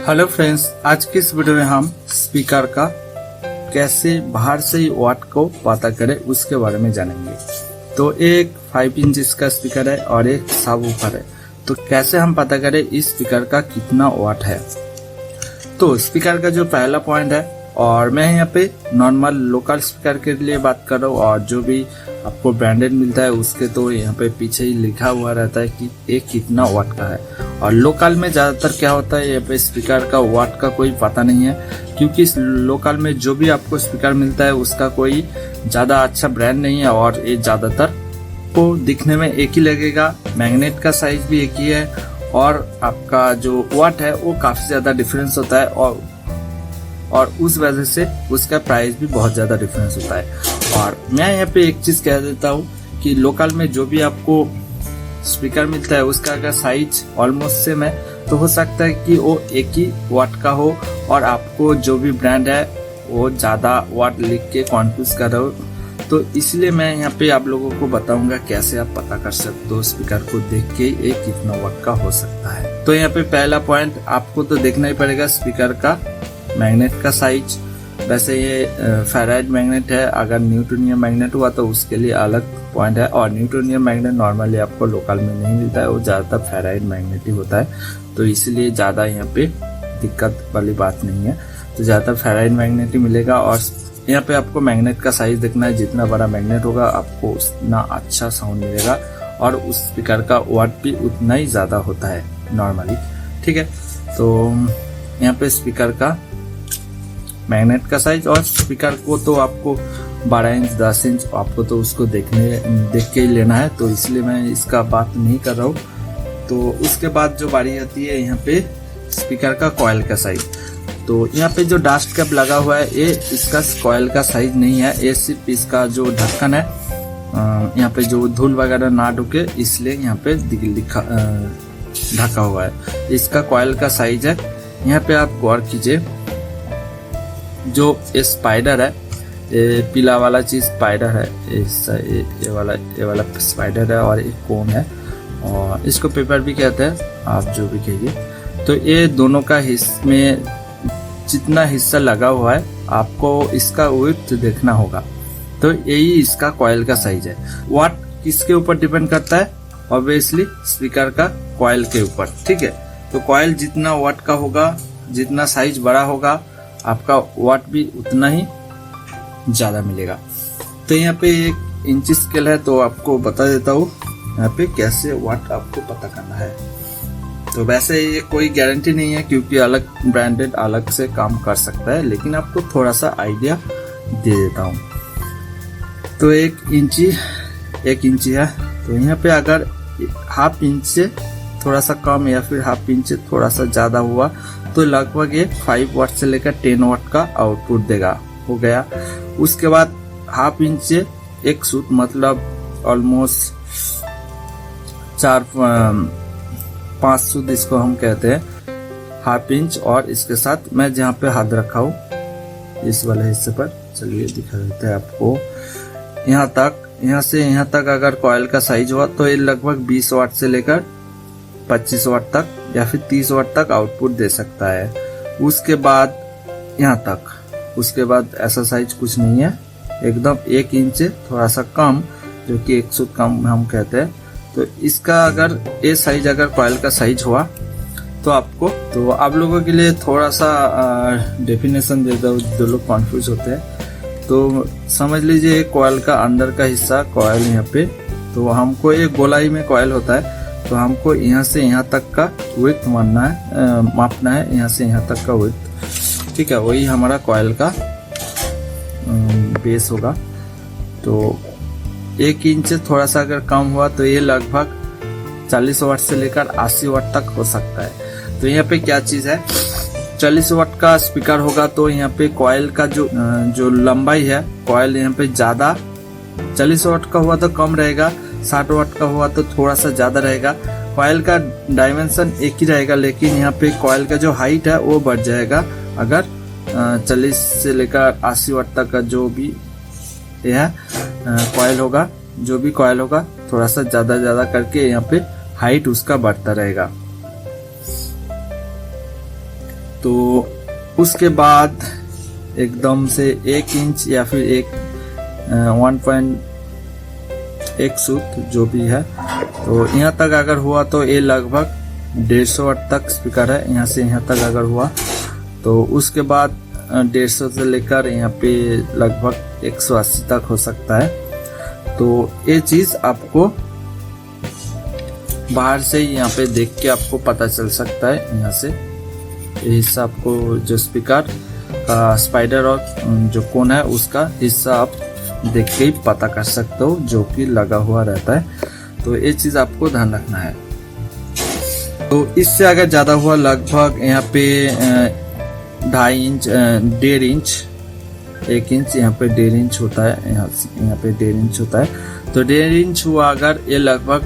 Hello friends, आज की इस वीडियो में हम स्पीकर का कैसे बाहर से ही वाट को पता करें उसके बारे में जानेंगे। तो एक 5 इंच इसका स्पीकर है और एक सबवूफर है। तो कैसे हम पता करें इस स्पीकर का कितना वाट है। तो स्पीकर का जो पहला पॉइंट है, और मैं यहाँ पे नॉर्मल लोकल स्पीकर के लिए बात कर रहा हूँ, और जो भी आपको ब्रांडेड मिलता है उसके तो यहाँ पे पीछे ही लिखा हुआ रहता है कि ये कितना वाट का है। और लोकल में ज़्यादातर क्या होता है, यहाँ पे स्पीकर का वाट का कोई पता नहीं है, क्योंकि इस लोकल में जो भी आपको स्पीकर मिलता है उसका कोई ज़्यादा अच्छा ब्रांड नहीं है, और ये ज़्यादातर को दिखने में एक ही लगेगा। मैग्नेट का साइज भी एक ही है, और आपका जो वाट है वो काफ़ी ज़्यादा डिफरेंस होता है, और उस वजह से उसका प्राइस भी बहुत ज़्यादा डिफरेंस होता है। और मैं यहाँ पे एक चीज़ कह देता हूँ कि लोकल में जो भी आपको स्पीकर मिलता है उसका अगर साइज ऑलमोस्ट सेम है तो हो सकता है कि वो एक ही वाट का हो, और आपको जो भी ब्रांड है वो ज़्यादा वाट लिख के कन्फ्यूज कर रहे हो। तो इसलिए मैं यहाँ पे आप लोगों को बताऊंगा कैसे आप पता कर सकते हो स्पीकर को देख के ये कितना वाट का हो सकता है। तो यहाँ पे पहला पॉइंट आपको तो देखना ही पड़ेगा स्पीकर का मैग्नेट का साइज। वैसे ये फेराइड मैग्नेट है, अगर न्यूटोनियम मैग्नेट हुआ तो उसके लिए अलग पॉइंट है, और न्यूटोनियम मैग्नेट नॉर्मली आपको लोकल में नहीं मिलता है, वो ज़्यादातर फेराइड मैग्नेट ही होता है। तो इसलिए ज़्यादा यहाँ पे दिक्कत वाली बात नहीं है, तो ज़्यादातर फेराइड मैग्नेट ही मिलेगा। और यहाँ पे आपको मैग्नेट का साइज देखना है, जितना बड़ा मैग्नेट होगा आपको उतना अच्छा साउंड मिलेगा, और उस स्पीकर का वाट भी उतना ही ज़्यादा होता है नॉर्मली। ठीक है, तो यहाँ पे स्पीकर का मैग्नेट का साइज, और स्पीकर को तो आपको 12 इंच 10 इंच आपको तो उसको देख के ही लेना है, तो इसलिए मैं इसका बात नहीं कर रहा हूँ। तो उसके बाद जो बारी आती है यहाँ पे स्पीकर का कॉइल का साइज। तो यहाँ पे जो डस्ट कैप लगा हुआ है ये इसका कॉइल का साइज नहीं है, ये सिर्फ इसका जो ढक्कन है यहाँ पे जो धूल वगैरह ना ढुके इसलिए यहाँ पे ढका हुआ है। इसका कॉइल का साइज है, यहाँ पे आप गौर कीजिए, जो स्पाइडर है, ये पीला वाला चीज स्पाइडर है, ये वाला स्पाइडर है, और एक कोन है, और इसको पेपर भी कहते हैं, आप जो भी कहिए। तो ये दोनों का हिस्सा में जितना हिस्सा लगा हुआ है आपको इसका विड्थ देखना होगा। तो यही इसका कॉइल का साइज है। वाट किसके ऊपर डिपेंड करता है? ऑब्वियसली स्पीकर का कॉइल के ऊपर। ठीक है, तो कॉइल जितना वाट का होगा, जितना साइज बड़ा होगा, आपका वाट भी उतना ही ज्यादा मिलेगा। तो यहाँ पे एक इंच स्केल है, तो आपको बता देता हूँ यहाँ पे कैसे वाट आपको पता करना है। तो वैसे ये कोई गारंटी नहीं है, क्योंकि अलग ब्रांडेड अलग से काम कर सकता है, लेकिन आपको थोड़ा सा आइडिया दे देता हूँ। तो एक इंची है, तो यहाँ पे अगर हाफ इंच से थोड़ा सा कम या फिर हाफ इंच से थोड़ा सा ज्यादा हुआ तो लगभग ये 5 वाट से लेकर 10 वाट का आउटपुट देगा, हो गया। उसके बाद हाफ इंच से एक सूत, मतलब ऑलमोस्ट 4-5 सूत इसको हम कहते हैं, हाफ इंच। और इसके साथ मैं जहाँ पे हाथ रखा हूँ इस वाले हिस्से पर, चलिए दिखा देते हैं आपको, यहाँ तक, यहाँ से यहाँ तक अगर कॉइल का साइज हुआ तो ये लगभग 20 वाट से लेकर 25 वाट तक या फिर 30 वाट तक आउटपुट दे सकता है। उसके बाद यहाँ तक, उसके बाद ऐसा साइज कुछ नहीं है, एकदम 1 इंच से थोड़ा सा कम, जो कि 100 कम हम कहते हैं। तो इसका अगर ये साइज अगर कॉइल का साइज हुआ तो आपको, तो आप लोगों के लिए थोड़ा सा डेफिनेशन दे दो, जो लोग कॉन्फ्यूज होते हैं। तो समझ लीजिए कॉइल का अंदर का हिस्सा, कॉइल यहाँ पे, तो हमको एक गोलाई में कॉइल होता है, तो हमको यहाँ से यहाँ तक का विड्थ मापना है, यहाँ से यहाँ तक का विड्थ। ठीक है, वही हमारा कॉइल का बेस होगा। तो 1 इंच से थोड़ा सा अगर कम हुआ तो ये लगभग 40 वाट से लेकर 80 वाट तक हो सकता है। तो यहाँ पे क्या चीज है, 40 वाट का स्पीकर होगा तो यहाँ पे कॉइल का जो लंबाई है, कॉइल यहाँ पे ज्यादा, 40 वाट का हुआ तो कम रहेगा, 60 वाट का हुआ तो थोड़ा सा ज्यादा रहेगा। कॉइल का डायमेंशन एक ही रहेगा, लेकिन यहाँ पे कॉइल का जो हाइट है वो बढ़ जाएगा। अगर 40 से लेकर 80 वाट तक का जो भी यह कॉइल होगा, जो भी कॉइल होगा, थोड़ा सा ज्यादा करके यहाँ पे हाइट उसका बढ़ता रहेगा। तो उसके बाद एकदम से 1 इंच या फिर 1.1 सूत जो भी है, तो यहाँ तक अगर हुआ तो ये लगभग 150 वाट तक स्पीकर है। यहाँ से यहाँ तक अगर हुआ तो उसके बाद 150 से लेकर यहाँ पे लगभग 180 तक हो सकता है। तो ये चीज आपको बाहर से यहाँ पे देख के आपको पता चल सकता है। यहाँ से ये हिस्सा आपको जो स्पीकर का स्पाइडर और जो कोन है उसका हिस्सा आप देख के ही पता कर सकते हो, जो कि लगा हुआ रहता है। तो ये चीज आपको ध्यान रखना है। तो इससे अगर ज्यादा हुआ, लगभग यहाँ पे 2.5 इंच 1.5 इंच 1 इंच यहाँ पे 1.5 इंच होता है, यहाँ पे 1.5 इंच होता है। तो 1.5 इंच हुआ अगर, ये लगभग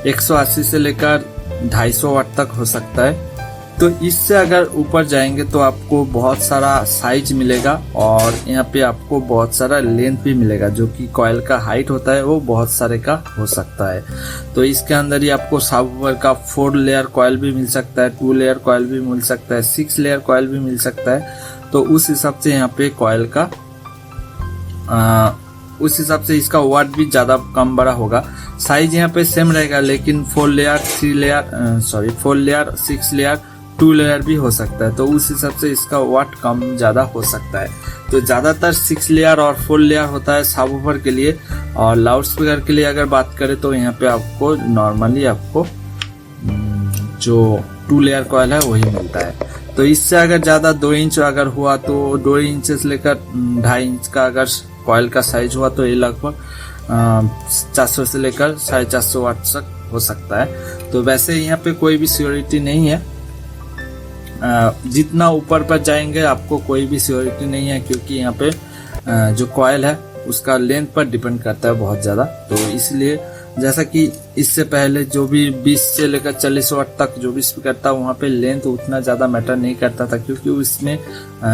180 से लेकर 250 वाट तक हो सकता है। तो इससे अगर ऊपर जाएंगे तो आपको बहुत सारा साइज मिलेगा और यहाँ पे आपको बहुत सारा लेंथ भी मिलेगा, जो कि कॉइल का हाइट होता है वो बहुत सारे का हो सकता है। तो इसके अंदर ही आपको सबवूफर का 4 लेयर कॉइल भी मिल सकता है, 2 लेयर कॉइल भी मिल सकता है, 6 लेयर कॉइल भी मिल सकता है। तो उस हिसाब से यहाँ पे कॉइल का उस हिसाब से इसका वाट भी ज्यादा कम बड़ा होगा। साइज यहाँ पे सेम रहेगा, लेकिन 4 लेयर 6 लेयर 2 लेयर भी हो सकता है। तो उस हिसाब से इसका वाट कम ज्यादा हो सकता है। तो ज्यादातर 6 लेयर और 4 लेयर होता है सबवूफर के लिए। और लाउड स्पीकर के लिए अगर बात करें तो यहाँ पे आपको नॉर्मली आपको जो 2 लेयर कॉइल है वही मिलता है। तो इससे अगर ज्यादा 2 इंच अगर हुआ तो 2 इंच से लेकर 2.5 इंच का अगर कॉइल का साइज हुआ तो ये लगभग 400 से लेकर 450 वाट तक हो सकता है। तो वैसे यहाँ पे कोई भी सिक्योरिटी नहीं है, जितना ऊपर पर जाएंगे आपको कोई भी सिक्योरिटी नहीं है, क्योंकि यहाँ पे जो कॉइल है उसका लेंथ पर डिपेंड करता है बहुत ज्यादा। तो इसलिए जैसा कि इससे पहले जो भी 20 से लेकर 40 वाट तक जो भी स्पीकर था वहाँ पे लेंथ उतना ज्यादा मैटर नहीं करता था, क्योंकि उसमें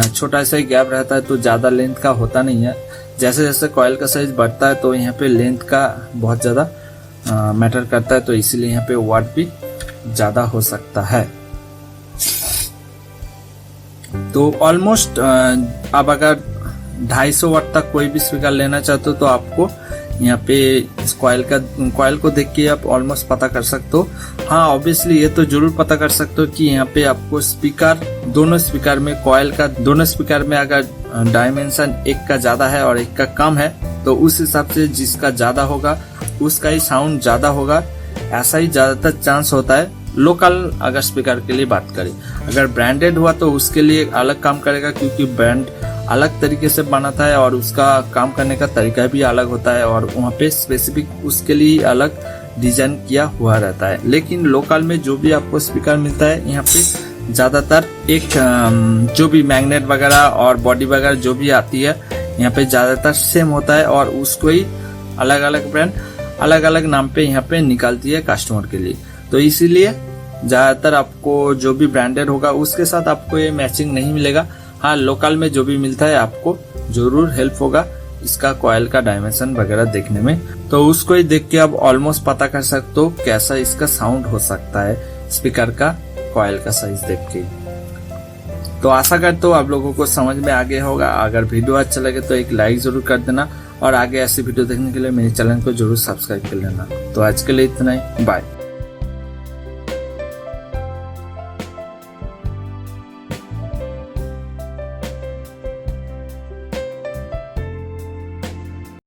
छोटा सा ही गैप रहता है तो ज्यादा लेंथ का होता नहीं है। जैसे जैसे कॉइल का साइज बढ़ता है तो यहाँ पे लेंथ का बहुत ज्यादा मैटर करता है, तो इसीलिए यहाँ पे वाट भी ज्यादा हो सकता है। तो ऑलमोस्ट अब अगर 250 वाट तक कोई भी स्पीकर लेना चाहते हो तो आपको यहाँ पे इस कॉइल को देख के आप ऑलमोस्ट पता कर सकते हो। हाँ, ऑब्वियसली ये तो जरूर पता कर सकते हो कि यहाँ पे आपको स्पीकर दोनों स्पीकर में कॉइल का दोनों स्पीकर में अगर डायमेंशन एक का ज्यादा है और एक का कम है तो उस हिसाब से जिसका ज्यादा होगा उसका ही साउंड ज्यादा होगा, ऐसा ही ज्यादातर चांस होता है। लोकल अगर स्पीकर के लिए बात करें, अगर ब्रांडेड हुआ तो उसके लिए अलग काम करेगा, क्योंकि ब्रांड अलग तरीके से बनाता है और उसका काम करने का तरीका भी अलग होता है और वहाँ पे स्पेसिफिक उसके लिए अलग डिजाइन किया हुआ रहता है। लेकिन लोकल में जो भी आपको स्पीकर मिलता है यहाँ पे ज्यादातर एक जो भी मैग्नेट वगैरह और बॉडी वगैरह जो भी आती है यहाँ पे ज्यादातर सेम होता है और उसको ही अलग अलग ब्रांड अलग अलग नाम पे यहाँ पे निकालती है कस्टमर के लिए। तो इसीलिए ज्यादातर आपको जो भी ब्रांडेड होगा उसके साथ आपको ये मैचिंग नहीं मिलेगा। हाँ, लोकल में जो भी मिलता है आपको जरूर हेल्प होगा इसका कॉइल का डायमेंशन वगैरह देखने में। तो उसको ही देख के आप ऑलमोस्ट पता कर सकते हो कैसा इसका साउंड हो सकता है स्पीकर का कॉइल का साइज देख के। तो आशा करता हूँ आप लोगों को समझ में आ गया होगा। अगर वीडियो अच्छा लगे तो एक लाइक जरूर कर देना और आगे ऐसी वीडियो देखने के लिए मेरे चैनल को जरूर सब्सक्राइब कर लेना। तो आज के लिए इतना ही, बाय।